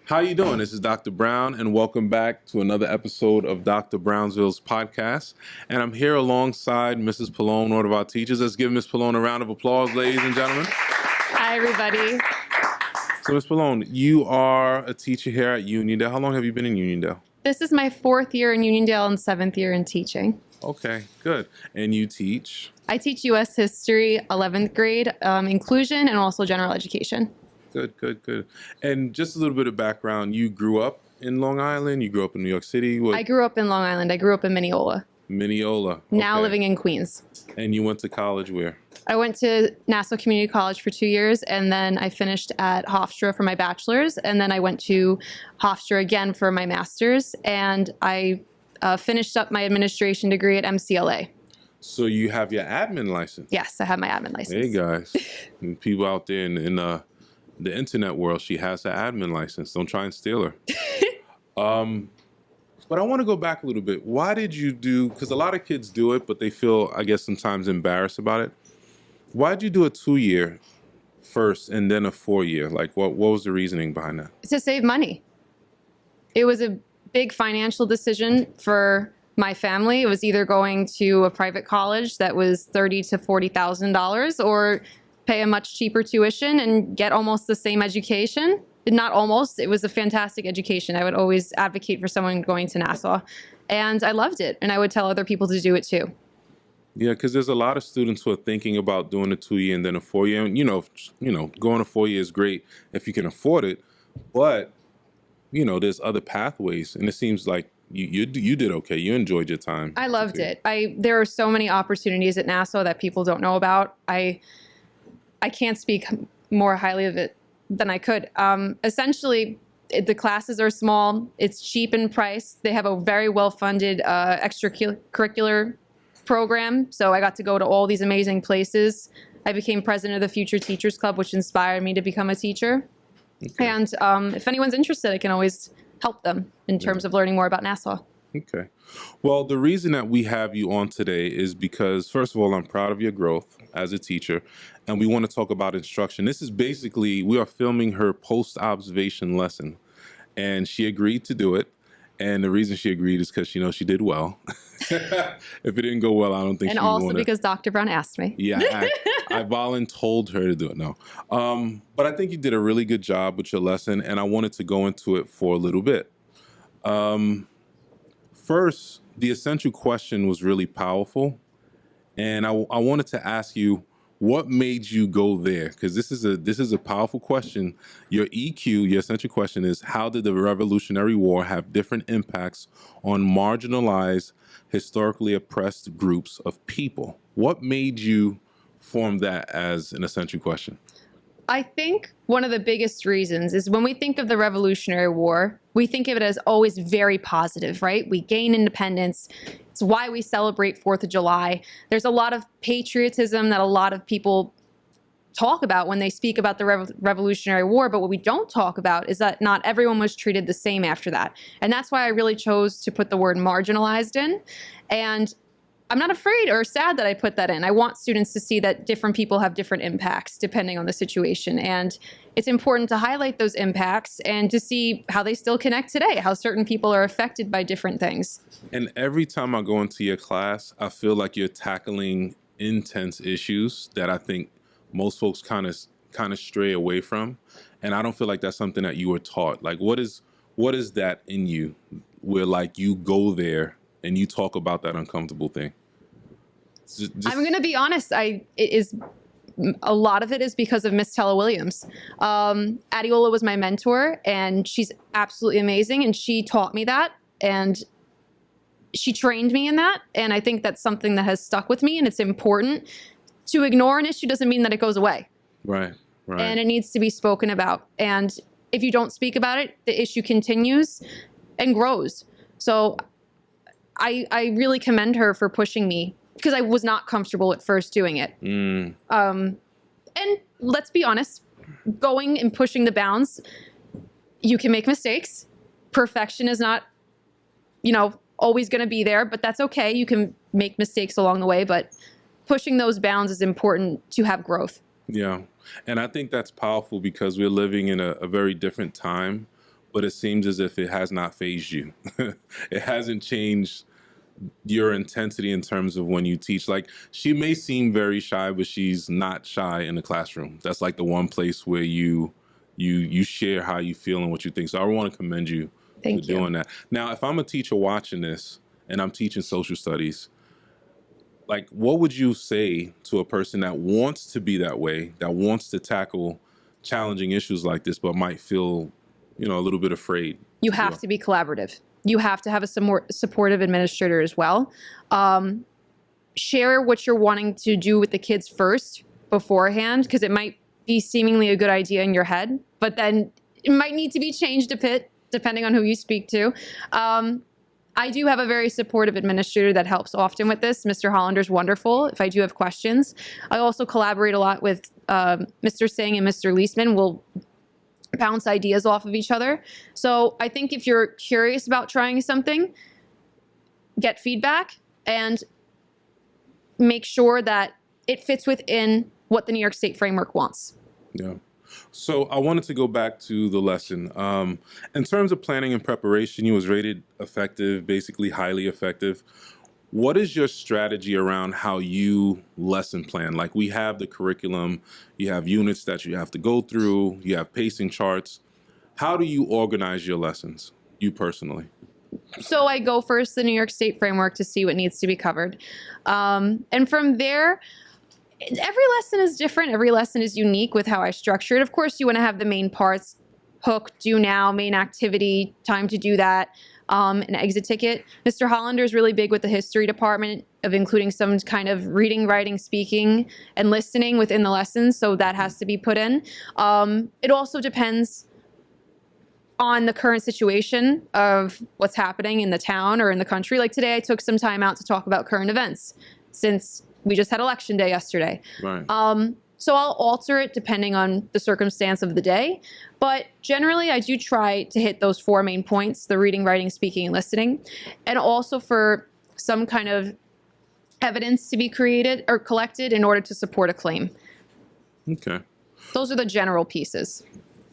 How you doing? This is Dr. Brown, and welcome back to another episode of Dr. Brownsville's podcast. And I'm here alongside Mrs. Pallone, one of our teachers. Let's give Ms. Pallone a round of applause, ladies and gentlemen. Hi, everybody. So, Ms. Pallone, you are a teacher here at Uniondale. How long have you been in Uniondale? This is my 4th year in Uniondale and 7th year in teaching. Okay, good. And you teach? I teach U.S. history, 11th grade, inclusion, and also general education. Good. And just a little bit of background. You grew up in Long Island? You grew up in New York City? I grew up in Long Island. I grew up in Mineola. Mineola. Now okay. living in Queens. And you went to college where? I went to Nassau Community College for 2 years, and then I finished at Hofstra for my bachelor's, and then I went to Hofstra again for my master's, and I finished up my administration degree at MCLA. So you have your admin license? Yes, I have my admin license. Hey, guys. And people out there in the internet world, she has an admin license. Don't try and steal her. But I want to go back a little bit. Why did you do, because a lot of kids do it, but they feel, I guess, sometimes embarrassed about it. Why did you do a 2-year first and then a 4-year? Like, what was the reasoning behind that? To save money. It was a big financial decision for my family. It was either going to a private college that was $30,000 to $40,000 or pay a much cheaper tuition and get almost the same education. Not almost, it was a fantastic education. I would always advocate for someone going to Nassau. And I loved it. And I would tell other people to do it too. Yeah, because there's a lot of students who are thinking about doing a 2-year and then a 4-year. And, going a 4-year is great if you can afford it. But, there's other pathways. And it seems like you did okay. You enjoyed your time. I loved it. There are so many opportunities at Nassau that people don't know about. I can't speak more highly of it than I could. Essentially, the classes are small. It's cheap in price. They have a very well-funded extracurricular program. So I got to go to all these amazing places. I became president of the Future Teachers Club, which inspired me to become a teacher. Okay. And if anyone's interested, I can always help them in terms of learning more about Nassau. Okay. Well, the reason that we have you on today is because, first of all, I'm proud of your growth as a teacher, and we want to talk about instruction. This is basically, we are filming her post-observation lesson, and she agreed to do it. And the reason she agreed is because she knows she did well. If it didn't go well, I don't think she would want to. And also because Dr. Brown asked me. Yeah, I voluntold her to do it. No. But I think you did a really good job with your lesson, and I wanted to go into it for a little bit. First, the essential question was really powerful. And I wanted to ask you, what made you go there? Because this is a powerful question. Your EQ, your essential question is, how did the Revolutionary War have different impacts on marginalized, historically oppressed groups of people? What made you form that as an essential question? I think one of the biggest reasons is when we think of the Revolutionary War, we think of it as always very positive, right? We gain independence. It's why we celebrate 4th of July. There's a lot of patriotism that a lot of people talk about when they speak about the Revolutionary War, but what we don't talk about is that not everyone was treated the same after that. And that's why I really chose to put the word marginalized in. And I'm not afraid or sad that I put that in. I want students to see that different people have different impacts depending on the situation. And it's important to highlight those impacts and to see how they still connect today, how certain people are affected by different things. And every time I go into your class, I feel like you're tackling intense issues that I think most folks kind of stray away from. And I don't feel like that's something that you were taught. Like, what is that in you where like you go there and you talk about that uncomfortable thing? I'm going to be honest. A lot of it is because of Miss Tella Williams. Adiola was my mentor, and she's absolutely amazing. And she taught me that, and she trained me in that. And I think that's something that has stuck with me. And it's important. To ignore an issue doesn't mean that it goes away. Right. And it needs to be spoken about. And if you don't speak about it, the issue continues and grows. So I really commend her for pushing me, because I was not comfortable at first doing it. And let's be honest, going and pushing the bounds, you can make mistakes. Perfection is not, always going to be there, but that's okay. You can make mistakes along the way, but pushing those bounds is important to have growth. Yeah. And I think that's powerful because we're living in a very different time. but it seems as if it has not phased you. It hasn't changed your intensity in terms of when you teach. Like, she may seem very shy, but she's not shy in the classroom. That's like the one place where you share how you feel and what you think. So I want to commend you for doing that. Now, if I'm a teacher watching this and I'm teaching social studies, like, what would you say to a person that wants to be that way, that wants to tackle challenging issues like this, but might feel, a little bit afraid? You have to be collaborative. You have to have a supportive administrator as well. Share what you're wanting to do with the kids first beforehand, because it might be seemingly a good idea in your head, but then it might need to be changed a bit depending on who you speak to. I do have a very supportive administrator that helps often with this. Mr. Hollander's wonderful if I do have questions. I also collaborate a lot with Mr. Singh and Mr. Leisman. We'll bounce ideas off of each other. So I think if you're curious about trying something, get feedback and make sure that it fits within what the New York State framework wants. Yeah. So I wanted to go back to the lesson. In terms of planning and preparation, you was rated effective, basically highly effective. What is your strategy around how you lesson plan? Like, we have the curriculum, you have units that you have to go through, you have pacing charts. How do you organize your lessons, you personally? So I go first the New York State framework to see what needs to be covered. And from there, every lesson is different. Every lesson is unique with how I structure it. Of course, you want to have the main parts: hook, do now, main activity, time to do that, an exit ticket. Mr. Hollander is really big with the history department of including some kind of reading, writing, speaking, and listening within the lessons. So that has to be put in. It also depends on the current situation of what's happening in the town or in the country. Like today, I took some time out to talk about current events since we just had election day yesterday. Right. So I'll alter it depending on the circumstance of the day. But generally, I do try to hit those 4 main points: the reading, writing, speaking, and listening. And also for some kind of evidence to be created or collected in order to support a claim. Okay. Those are the general pieces.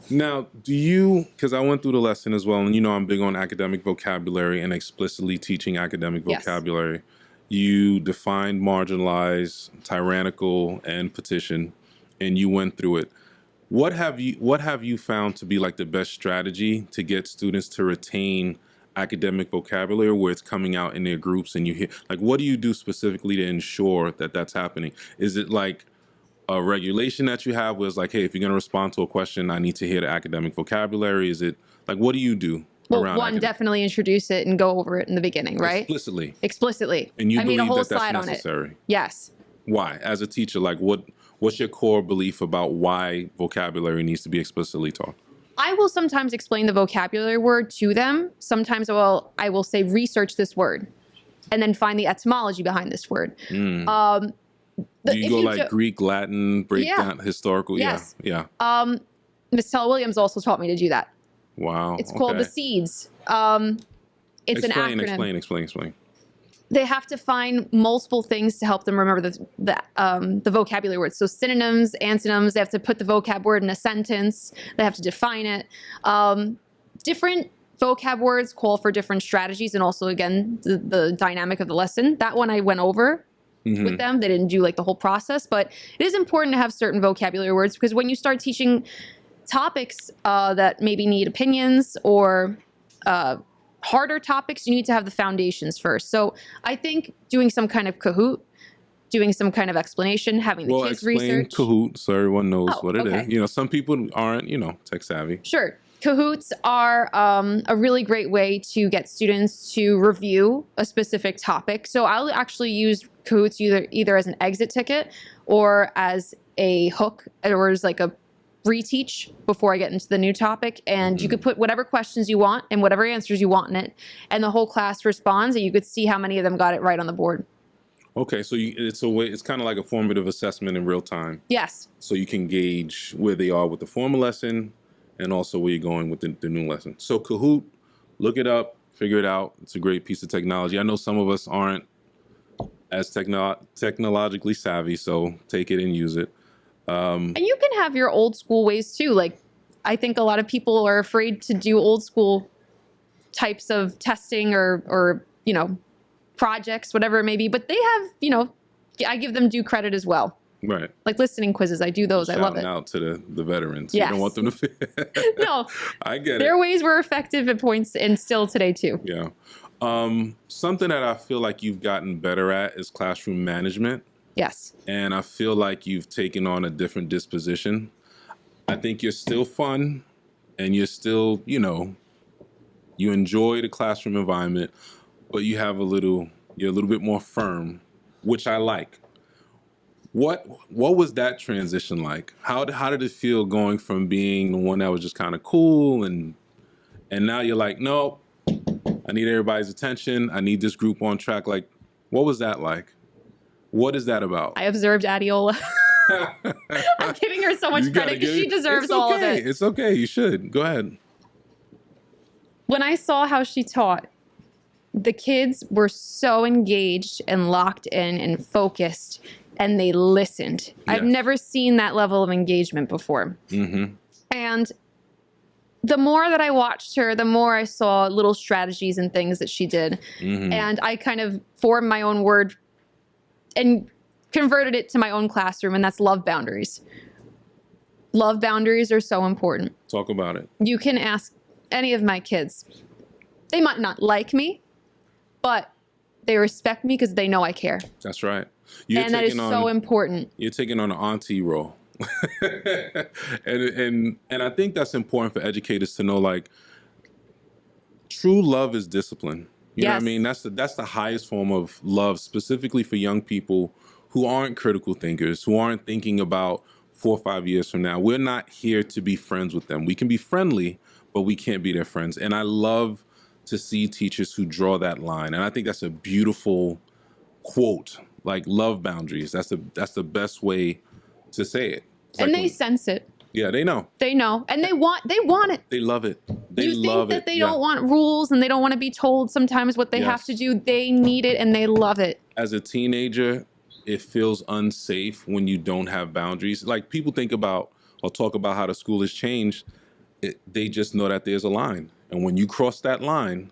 Now, do you, because I went through the lesson as well, and I'm big on academic vocabulary and explicitly teaching academic vocabulary. Yes. You defined marginalized, tyrannical, and petition, and you went through it. What have you found to be like the best strategy to get students to retain academic vocabulary where it's coming out in their groups and you hear, like, what do you do specifically to ensure that that's happening? Is it like a regulation that you have where it's like, hey, if you're going to respond to a question, I need to hear the academic vocabulary? Is it like, what do you do? Well, one, definitely introduce it and go over it in the beginning, right? Explicitly. And you I made believe a whole that slide that's on necessary? it. Yes. Why? As a teacher, like, what's your core belief about why vocabulary needs to be explicitly taught? I will sometimes explain the vocabulary word to them. Sometimes I will say, research this word, and then find the etymology behind this word. Do you go like Greek, Latin, breakdown, historical? Yes. Yeah. Ms. Tell Williams also taught me to do that. Wow. It's called the SEEDS. It's an acronym. Explain. They have to find multiple things to help them remember the vocabulary words. So synonyms, antonyms, they have to put the vocab word in a sentence. They have to define it. Different vocab words call for different strategies, and also, again, the dynamic of the lesson. That one I went over with them. They didn't do like the whole process, but it is important to have certain vocabulary words, because when you start teaching topics that maybe need opinions or harder topics, you need to have the foundations first. So I think doing some kind of Kahoot, doing some kind of explanation, having the kids research. Kahoot so everyone knows what it is. Some people aren't, tech savvy. Sure. Kahoots are a really great way to get students to review a specific topic. So I'll actually use Kahoots either as an exit ticket or as a hook, or as like a reteach before I get into the new topic. And you could put whatever questions you want and whatever answers you want in it, and the whole class responds, and you could see how many of them got it right on the board. Okay, so it's kind of like a formative assessment in real time. Yes. So you can gauge where they are with the former lesson and also where you're going with the new lesson. So Kahoot, look it up, figure it out. It's a great piece of technology. I know some of us aren't as technologically savvy, so take it and use it. And you can have your old school ways too, like I think a lot of people are afraid to do old school types of testing or projects, whatever it may be, but they have, I give them due credit as well. Right. Like listening quizzes, I do those. I love it. Shouting out to the veterans. Yes. You don't want them to No. I get it. Their ways were effective at points and still today too. Yeah. Something that I feel like you've gotten better at is classroom management. Yes. And I feel like you've taken on a different disposition. I think you're still fun and you're still, you enjoy the classroom environment, but you're a little bit more firm, which I like. What was that transition like? How did it feel going from being the one that was just kind of cool and now you're like, no, I need everybody's attention. I need this group on track. Like, what was that like? What is that about? I observed Adiola. I'm giving her so much credit because she deserves all of it. It's okay. You should. Go ahead. When I saw how she taught, the kids were so engaged and locked in and focused, and they listened. Yes. I've never seen that level of engagement before. Mm-hmm. And the more that I watched her, the more I saw little strategies and things that she did. Mm-hmm. And I kind of formed my own word and converted it to my own classroom, and that's love boundaries. Love boundaries are so important. Talk about it. You can ask any of my kids. They might not like me, but they respect me because they know I care. That's right. And that is so important. You're taking on an auntie role. and I think that's important for educators to know, like, true love is discipline. You know what I mean? That's the highest form of love, specifically for young people who aren't critical thinkers, who aren't thinking about 4 or 5 years from now. We're not here to be friends with them. We can be friendly, but we can't be their friends. And I love to see teachers who draw that line. And I think that's a beautiful quote, like love boundaries. That's the best way to say it. And they sense it. Yeah, they know. They know. And they want it. They love it. They you love think that it. they don't want rules and they don't want to be told sometimes what they have to do. They need it and they love it. As a teenager, it feels unsafe when you don't have boundaries. Like, people think about or talk about how the school has changed. They just know that there's a line. And when you cross that line,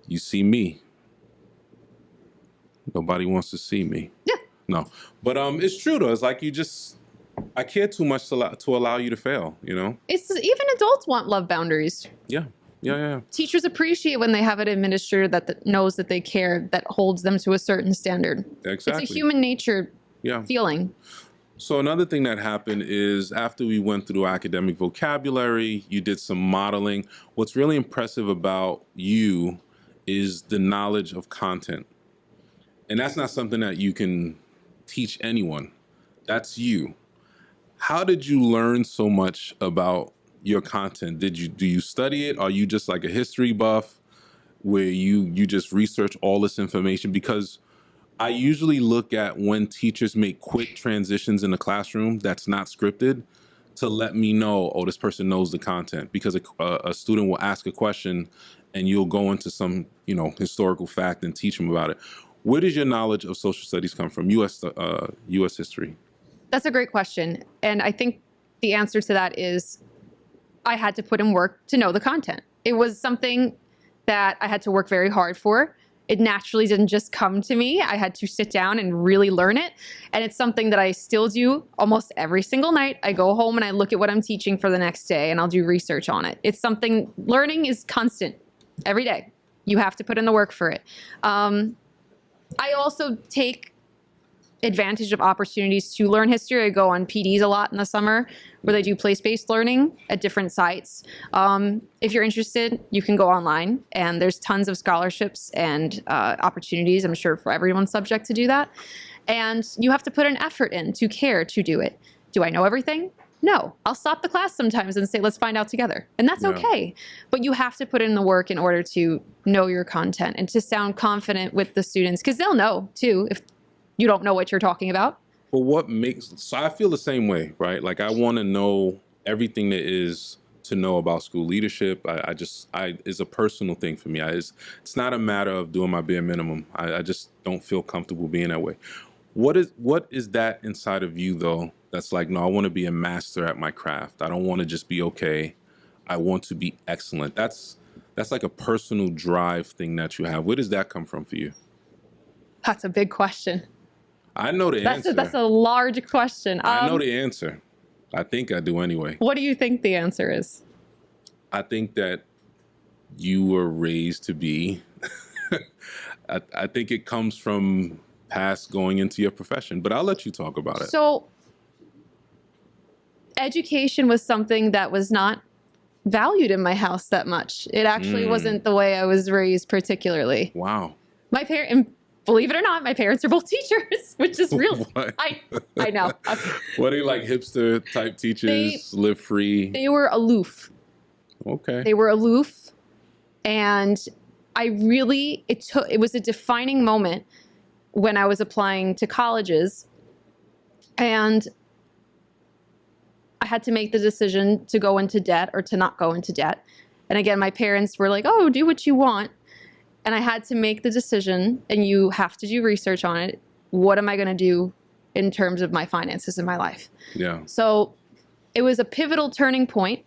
you see me. Nobody wants to see me. Yeah. No. But it's true, though. It's like I care too much to allow you to fail, It's even adults want love boundaries. Yeah. Teachers appreciate when they have an administrator that knows that they care, that holds them to a certain standard. Exactly. It's a human nature feeling. So another thing that happened is after we went through academic vocabulary, you did some modeling. What's really impressive about you is the knowledge of content. And that's not something that you can teach anyone. That's you. How did you learn so much about your content? Do you study it? Are you just like a history buff where you just research all this information? Because I usually look at when teachers make quick transitions in the classroom that's not scripted to let me know, oh, this person knows the content, because a student will ask a question and you'll go into some, historical fact and teach them about it. Where does your knowledge of social studies come from? U.S. history. That's a great question. And I think the answer to that is I had to put in work to know the content. It was something that I had to work very hard for. It naturally didn't just come to me. I had to sit down and really learn it. And it's something that I still do almost every single night. I go home and I look at what I'm teaching for the next day and I'll do research on it. It's something, learning is constant every day. You have to put in the work for it. I also take advantage of opportunities to learn history. I go on PDs a lot in the summer where they do place-based learning at different sites. If you're interested, you can go online and there's tons of scholarships and opportunities, I'm sure, for everyone subject to do that. And you have to put an effort in to care to do it. Do I know everything? No. I'll stop the class sometimes and say, let's find out together. And that's okay. But you have to put in the work in order to know your content and to sound confident with the students, because they'll know too if you don't know what you're talking about. But so I feel the same way, right? Like, I want to know everything there is to know about school leadership. It's a personal thing for me. It's not a matter of doing my bare minimum. I just don't feel comfortable being that way. What is that inside of you, though, that's like, no, I want to be a master at my craft. I don't want to just be okay. I want to be excellent. That's like a personal drive thing that you have. Where does that come from for you? That's a big question. I know the answer. That's a large question. I know the answer. I think I do anyway. What do you think the answer is? I think that you were raised to be. I think it comes from past going into your profession, but I'll let you talk about it. So education was something that was not valued in my house that much. It actually wasn't the way I was raised particularly. Wow. My parents, believe it or not, my parents are both teachers, which is real. What? I know. What are you, like, hipster type teachers, live free? They were aloof. Okay. They were aloof. And it was a defining moment when I was applying to colleges, and I had to make the decision to go into debt or to not go into debt. And again, my parents were like, oh, do what you want. And I had to make the decision, and you have to do research on it. What am I going to do in terms of my finances in my life? Yeah. So it was a pivotal turning point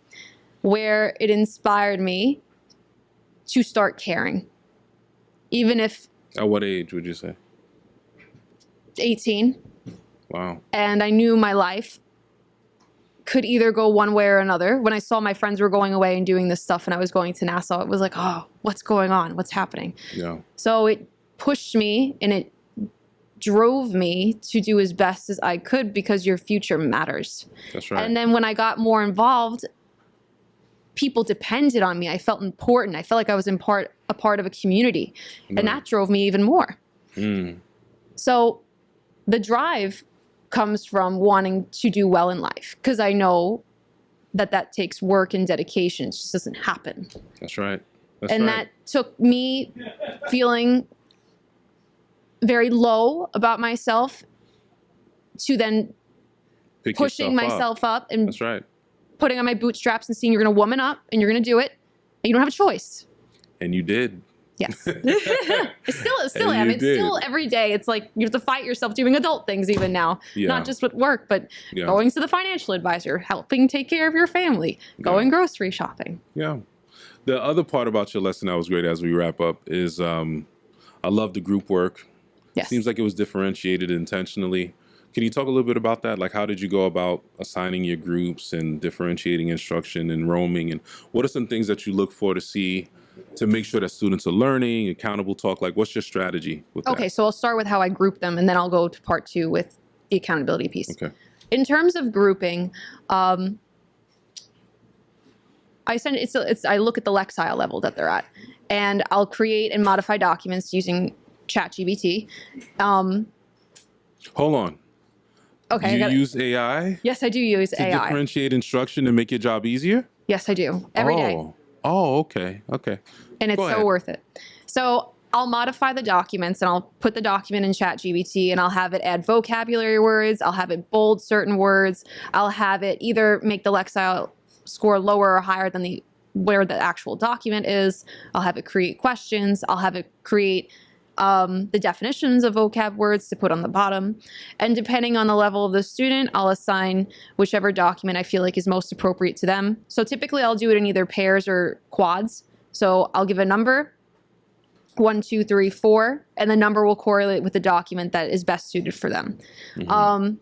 where it inspired me to start caring. Even if... At what age would you say? 18. Wow. And I knew my life could either go one way or another. When I saw my friends were going away and doing this stuff and I was going to Nassau, it was like, oh, what's going on? What's happening? Yeah. So it pushed me and it drove me to do as best as I could, because your future matters. That's right. And then when I got more involved, people depended on me. I felt important. I felt like I was a part of a community. Right. And that drove me even more. Mm. So the drive comes from wanting to do well in life, because I know that takes work and dedication. It just doesn't happen. That's right. That took me feeling very low about myself to then pushing myself up and That's right. putting on my bootstraps and seeing you're going to woman up and you're going to do it and you don't have a choice. And you did. Yes. It's still am. It's still every day. It's like you have to fight yourself doing adult things even now. Yeah. Not just with work, but going to the financial advisor, helping take care of your family, going grocery shopping. Yeah. The other part about your lesson that was great as we wrap up is I love the group work. Yes. Seems like it was differentiated intentionally. Can you talk a little bit about that? Like, how did you go about assigning your groups and differentiating instruction and roaming? And what are some things that you look for to see to make sure that students are learning, accountable talk? Like, what's your strategy with that? Okay, so I'll start with how I group them, and then I'll go to part 2 with the accountability piece. Okay. In terms of grouping, I look at the Lexile level that they're at, and I'll create and modify documents using ChatGPT. Hold on. Okay. You use AI? Yes, I do use AI. To differentiate instruction and make your job easier? Yes, I do. Every day. Oh, okay. Okay. And it's so worth it. So I'll modify the documents and I'll put the document in ChatGPT and I'll have it add vocabulary words. I'll have it bold certain words. I'll have it either make the Lexile score lower or higher than where the actual document is. I'll have it create questions. I'll have it create the definitions of vocab words to put on the bottom. And depending on the level of the student, I'll assign whichever document I feel like is most appropriate to them. So typically I'll do it in either pairs or quads. So I'll give a number, 1, 2, 3, 4, and the number will correlate with the document that is best suited for them. Mm-hmm. And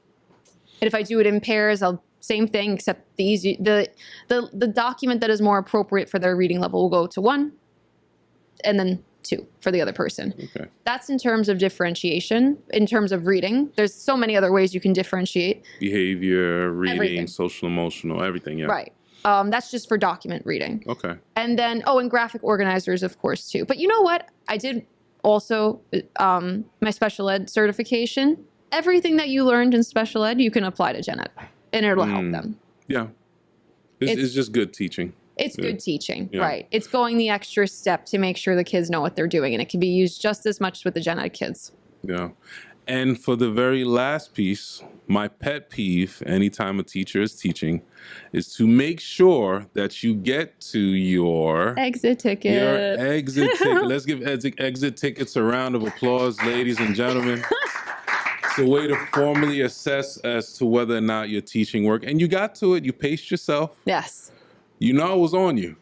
if I do it in pairs, same thing, except the document that is more appropriate for their reading level will go to 1, and then 2 for the other person. Okay. That's in terms of differentiation. In terms of reading, there's so many other ways you can differentiate. Behavior, reading, everything. Social, emotional, everything. Yeah. Right. That's just for document reading. Okay. And then, and graphic organizers, of course, too. But you know what? I did also my special ed certification. Everything that you learned in special ed, you can apply to gen ed, and it'll help them. Yeah. It's just good teaching. It's good teaching, right? It's going the extra step to make sure the kids know what they're doing, and it can be used just as much with the gen ed kids. Yeah. And for the very last piece, my pet peeve anytime a teacher is teaching is to make sure that you get to your exit ticket. Your exit ticket. Let's give exit tickets a round of applause, ladies and gentlemen. It's a way to formally assess as to whether or not your teaching worked. And you got to it. You paced yourself. Yes. You know I was on you.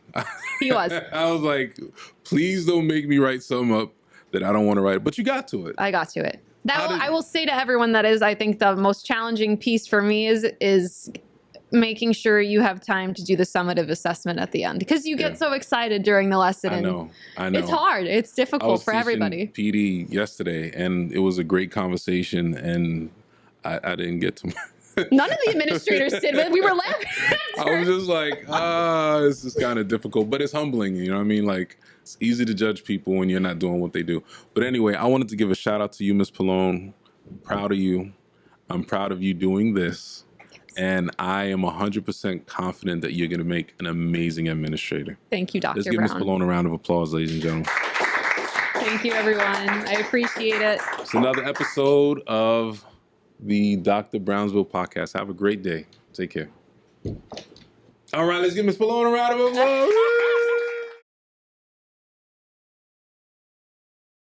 He was. I was like, please don't make me write something up that I don't want to write. But you got to it. I got to it. I will say to everyone that is, I think the most challenging piece for me is making sure you have time to do the summative assessment at the end, because you get so excited during the lesson. I know. It's hard. It's difficult for everybody. PD yesterday, and it was a great conversation, and I didn't get to. None of the administrators did, but we were laughing. I was just like, this is kind of difficult, but it's humbling. You know what I mean? Like, it's easy to judge people when you're not doing what they do. But anyway, I wanted to give a shout out to you, Ms. Pallone. I'm proud of you. I'm proud of you doing this. And I am 100% confident that you're going to make an amazing administrator. Thank you, Dr. Let's give Brown. Ms. Pallone a round of applause, ladies and gentlemen. Thank you, everyone. I appreciate it. It's another episode of the Dr. Brownsville podcast. Have a great day. Take care. All right, let's give Ms. Pallone a round of applause.